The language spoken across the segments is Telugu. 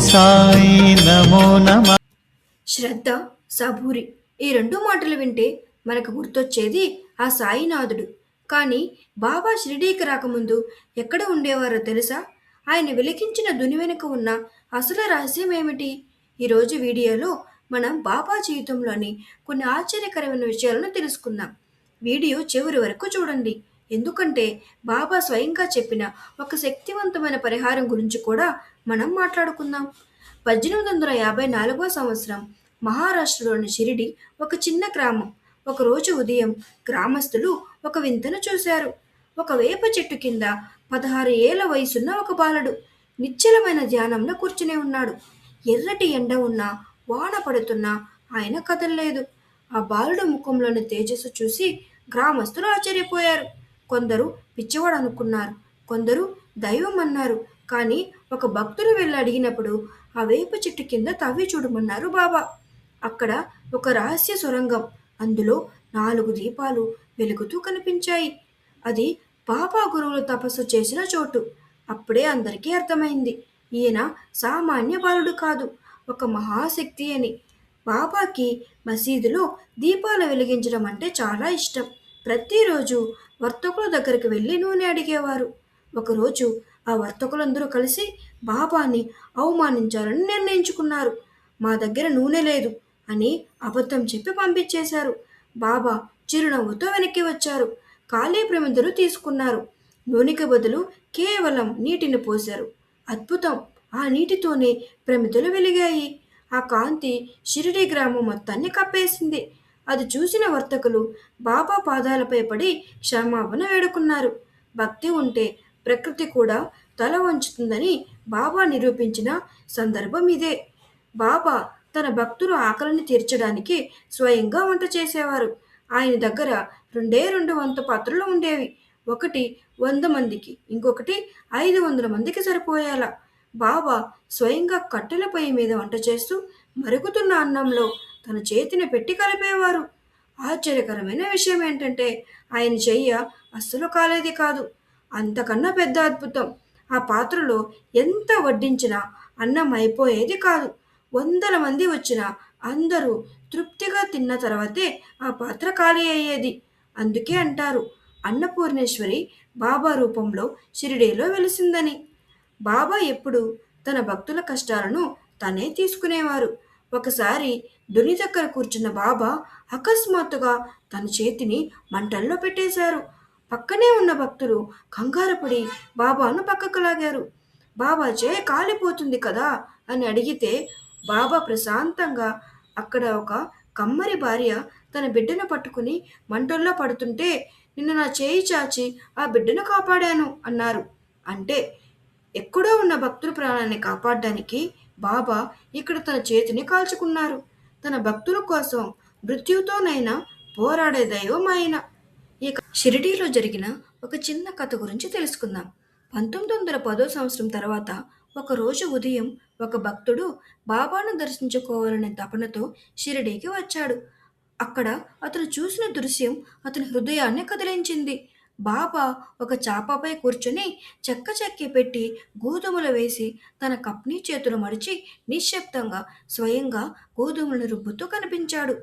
సాయి నమో నమ. శ్రద్ధ, సబూరి ఈ రెండు మాటలు వింటే మనకు గుర్తొచ్చేది ఆ సాయినాథుడు. కానీ బాబా షిరిడీకి రాకముందు ఎక్కడ ఉండేవారో తెలుసా? ఆయన వెలిగించిన దుని వెనుక ఉన్న అసలు రహస్యం ఏమిటి? ఈరోజు వీడియోలో మనం బాబా జీవితంలోని కొన్ని ఆశ్చర్యకరమైన విషయాలను తెలుసుకుందాం. వీడియో చివరి వరకు చూడండి. ఎందుకంటే బాబా స్వయంగా చెప్పిన ఒక శక్తివంతమైన పరిహారం గురించి కూడా మనం మాట్లాడుకుందాం. 1854 సంవత్సరం మహారాష్ట్రలోని షిరిడి ఒక చిన్న గ్రామం. ఒకరోజు ఉదయం గ్రామస్తులు ఒక వింతను చూశారు. ఒక వేప చెట్టు కింద 16 ఏళ్ల వయసున్న ఒక బాలుడు నిశ్చలమైన ధ్యానంలో కూర్చుని ఉన్నాడు. ఎర్రటి ఎండ ఉన్నా, వాన పడుతున్నా ఆయన కదలలేదు. ఆ బాలుడు ముఖంలోని తేజస్సు చూసి గ్రామస్తులు ఆశ్చర్యపోయారు. కొందరు పిచ్చివాడు అనుకున్నారు, కొందరు దైవం అన్నారు. కానీ ఒక భక్తుడు వెళ్ళి అడిగినప్పుడు ఆ వేప చెట్టు కింద తవ్వి చూడమన్నారు బాబా. అక్కడ ఒక రహస్య సొరంగం, అందులో 4 దీపాలు వెలుగుతూ కనిపించాయి. అది బాబా గురువులు తపస్సు చేసిన చోటు. అప్పుడే అందరికీ అర్థమైంది, ఈయన సామాన్య బాలుడు కాదు, ఒక మహాశక్తి అని. బాబాకి మసీదులో దీపాలు వెలిగించడం అంటే చాలా ఇష్టం. ప్రతిరోజు వర్తకుల దగ్గరికి వెళ్ళి నూనె అడిగేవారు. ఒకరోజు ఆ వర్తకులందరూ కలిసి బాబాని అవమానించాలని నిర్ణయించుకున్నారు. మా దగ్గర నూనె లేదు అని అబద్ధం చెప్పి పంపించేశారు. బాబా చిరునవ్వుతో వెనక్కి వచ్చారు. ఖాళీ ప్రమిదలు తీసుకున్నారు. నూనెకి బదులు కేవలం నీటిని పోశారు. అద్భుతం! ఆ నీటితోనే ప్రమిదలు వెలిగాయి. ఆ కాంతి షిరిడి గ్రామం మొత్తాన్ని కప్పేసింది. అది చూసిన వర్తకులు బాబా పాదాలపై పడి క్షమాపణ వేడుకున్నారు. భక్తి ఉంటే ప్రకృతి కూడా తల వంచుతుందని బాబా నిరూపించిన సందర్భం ఇదే. బాబా తన భక్తుల ఆకలిని తీర్చడానికి స్వయంగా వంట చేసేవారు. ఆయన దగ్గర రెండు వంట పాత్రలు ఉండేవి. ఒకటి 100 మందికి, ఇంకొకటి 500 మందికి సరిపోయేలా. బాబా స్వయంగా కట్టెల పొయ్యి మీద వంట చేస్తూ మరుగుతున్న అన్నంలో తన చేతిని పెట్టి కలిపేవారు. ఆశ్చర్యకరమైన విషయం ఏంటంటే ఆయన చెయ్య అస్సలు కాలేది కాదు. అంతకన్నా పెద్ద అద్భుతం, ఆ పాత్రలో ఎంత వడ్డించినా అన్నం అయిపోయేది కాదు. వందల మంది వచ్చినా అందరూ తృప్తిగా తిన్న తర్వాతే ఆ పాత్ర ఖాళీ అయ్యేది. అందుకే అంటారు, అన్నపూర్ణేశ్వరి బాబా రూపంలో షిరిడీలో వెలిసిందని. బాబా ఎప్పుడు తన భక్తుల కష్టాలను తనే తీసుకునేవారు. ఒకసారి దుని దగ్గర కూర్చున్న బాబా అకస్మాత్తుగా తన చేతిని మంటల్లో పెట్టేశారు. పక్కనే ఉన్న భక్తులు కంగారుపడి బాబాను పక్కకు లాగారు. బాబా చేయి కాలిపోతుంది కదా అని అడిగితే బాబా ప్రశాంతంగా, అక్కడ ఒక కమ్మరి భార్య తన బిడ్డను పట్టుకుని మంటల్లో పడుతుంటే నిన్ను నా చేయి చాచి ఆ బిడ్డను కాపాడాను అన్నారు. అంటే ఎక్కడో ఉన్న భక్తుల ప్రాణాన్ని కాపాడడానికి బాబా ఇక్కడ తన చేతిని కాల్చుకున్నారు. తన భక్తుల కోసం మృత్యుతోనైనా పోరాడే దైవం ఆయన. ఇక షిరిడీలో జరిగిన ఒక చిన్న కథ గురించి తెలుసుకుందాం. 1910 సంవత్సరం తర్వాత ఒకరోజు ఉదయం ఒక భక్తుడు బాబాను దర్శించుకోవాలనే తపనతో షిరిడీకి వచ్చాడు. అక్కడ అతను చూసిన దృశ్యం అతని హృదయాన్ని కదిలించింది. బాబా ఒక చాపపై కూర్చుని చెక్క చెక్కి పెట్టి గోధుమలు వేసి తన కప్ని చేతులు మడిచి నిశ్శబ్దంగా స్వయంగా గోధుమలను రుబ్బుతూ కనిపించాడు.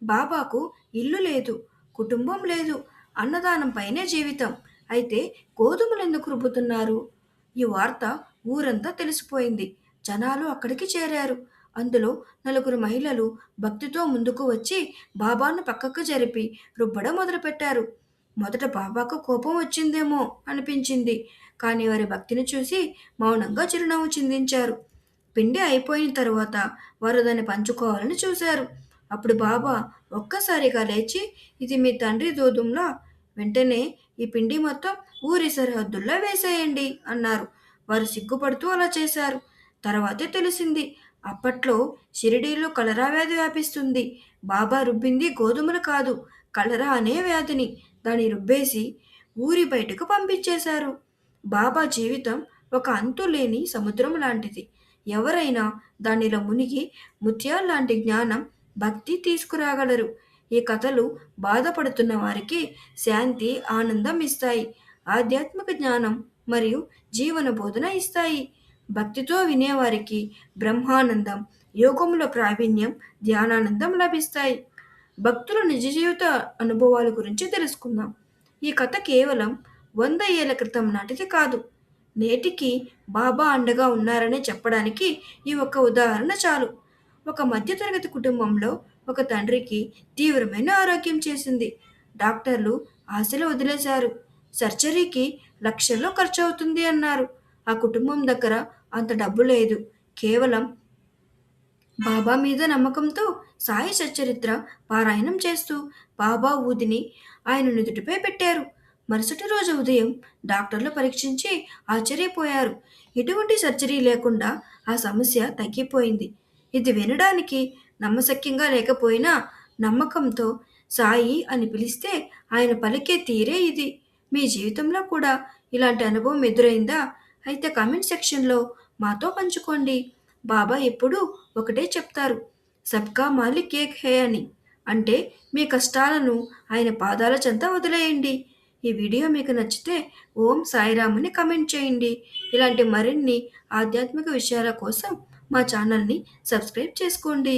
బాబాకు ఇల్లు లేదు, కుటుంబం లేదు, అన్నదానం పైనే జీవితం. అయితే గోధుమలు ఎందుకు రుబ్బుతున్నారు? ఈ వార్త ఊరంతా తెలిసిపోయింది. జనాలు అక్కడికి చేరారు. అందులో 4 మహిళలు భక్తితో ముందుకు వచ్చి బాబాను పక్కకు జరిపి రుబ్బడం మొదలుపెట్టారు. మొదట బాబాకు కోపం వచ్చిందేమో అనిపించింది. కానీ వారి భక్తిని చూసి మౌనంగా చిరునవ్వు చిందించారు. పిండి అయిపోయిన తరువాత వారు దాన్ని పంచుకోవాలని చూశారు. అప్పుడు బాబా ఒక్కసారిగా లేచి, ఇది మీ తండ్రి గోధుమలా, వెంటనే ఈ పిండి మొత్తం ఊరి సరిహద్దుల్లో వేసేయండి అన్నారు. వారు సిగ్గుపడుతూ అలా చేశారు. తర్వాతే తెలిసింది, అప్పట్లో షిరిడీలో కలరా వ్యాధి వ్యాపిస్తుంది. బాబా రుబ్బింది గోధుమలు కాదు, కలరా అనే వ్యాధిని. దాన్ని రుబ్బేసి ఊరి బయటకు పంపించేశారు. బాబా జీవితం ఒక అంతులేని సముద్రం లాంటిది. ఎవరైనా దానిలో మునిగి ముత్యాల్లాంటి జ్ఞానం, భక్తి తీసుకురాగలరు. ఈ కథలు బాధపడుతున్న వారికి శాంతి, ఆనందం ఇస్తాయి. ఆధ్యాత్మిక జ్ఞానం మరియు జీవన బోధన ఇస్తాయి. భక్తితో వినేవారికి బ్రహ్మానందం, యోగంలో ప్రావీణ్యం, ధ్యానానందం లభిస్తాయి. భక్తుల నిజ జీవిత అనుభవాల గురించి తెలుసుకుందాం. ఈ కథ కేవలం 100 ఏళ్ల క్రితం నాటిది కాదు. నేటికి బాబా అండగా ఉన్నారని చెప్పడానికి ఈ ఒక్క ఉదాహరణ చాలు. ఒక మధ్యతరగతి కుటుంబంలో ఒక తండ్రికి తీవ్రమైన ఆరోగ్యం చేసింది. డాక్టర్లు ఆశలు వదిలేశారు. సర్జరీకి లక్షల్లో ఖర్చు అవుతుంది అన్నారు. ఆ కుటుంబం దగ్గర అంత డబ్బు లేదు. కేవలం బాబా మీద నమ్మకంతో సాయి సచ్చరిత్ర పారాయణం చేస్తూ బాబా ఊదిని ఆయన నుదుటిపై పెట్టారు. మరుసటి రోజు ఉదయం డాక్టర్లు పరీక్షించి ఆశ్చర్యపోయారు. ఎటువంటి సర్జరీ లేకుండా ఆ సమస్య తగ్గిపోయింది. ఇది వినడానికి నమ్మశక్యంగా లేకపోయినా నమ్మకంతో సాయి అని పిలిస్తే ఆయన పలికే తీరే ఇది. మీ జీవితంలో కూడా ఇలాంటి అనుభవం ఎదురైందా? అయితే కామెంట్ సెక్షన్లో మాతో పంచుకోండి. బాబా ఎప్పుడూ ఒకటే చెప్తారు, సబ్కా మాలిక్ ఏక్ హే అని. అంటే మీ కష్టాలను ఆయన పాదాల చెంత వదిలేయండి. ఈ వీడియో మీకు నచ్చితే ఓం సాయిరామ్ అని కమెంట్ చేయండి. ఇలాంటి మరిన్ని ఆధ్యాత్మిక విషయాల కోసం మా ఛానల్ని సబ్స్క్రైబ్ చేసుకోండి.